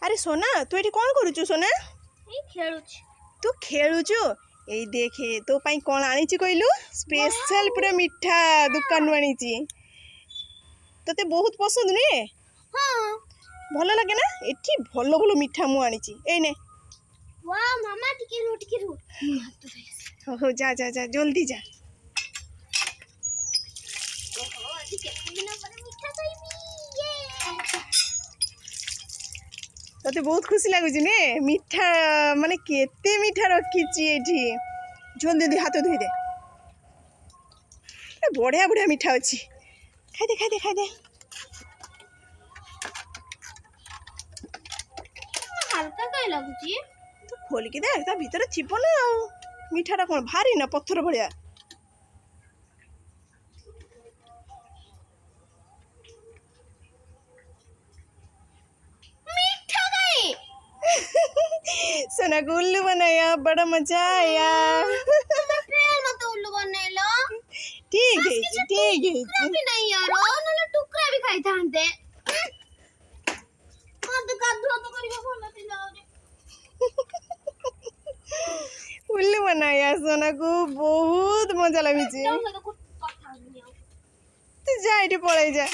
আরে সোনা তুই এটি কଣ କରୁଛୁ সোনা? এই খেলুছি। তু খেলুଛୁ? এই দেখে তো পাই কଣ আনিছি কইলু? স্পেশাল পুরা মিঠা দোকানରୁ আনিছি। তোতে বহুত পছন্দ নুহে? হ্যাঁ। ଭଲ ଲାଗେ না? এটি ଭଲ ଭଲ মিঠা মু আনিছি। এই নে। ওয়া মামা টিকে রু। হো যা যা যা জলদি যা। ওহো আজ কেতে দিন পরে মিঠা খাইবি। ইয়ে। তোতে বহুত খুশি লাগুছি নে? মিঠা মানে কেতে মিঠা রখিছি এটি। জলদি হাত ধুই দে। বড়িয়া বড়িয়া মিঠা ଅଛି। খাই দে। হালকা কাই লাগুছি? তো খোলিকি দেখ তা ভিতরে ଥିବ না ଆଉ। মিঠাটা কোন ভারী না পথর ভଳିଆ। মিঠা কাই? सोना को उल्लू बनाया बड़ा मजा आया। প্রেম মতো উল্লু বনাইলো। ठीक है भी नहीं यार नले टुकड़ा भी खाई थांते। मत गाधुआ तो करियो भला थे जाओ रे। उल्लू बनाया सोना को बहुत मजा लगी। तो कुछ कथा नहीं। तू जा एटी पळाई जा।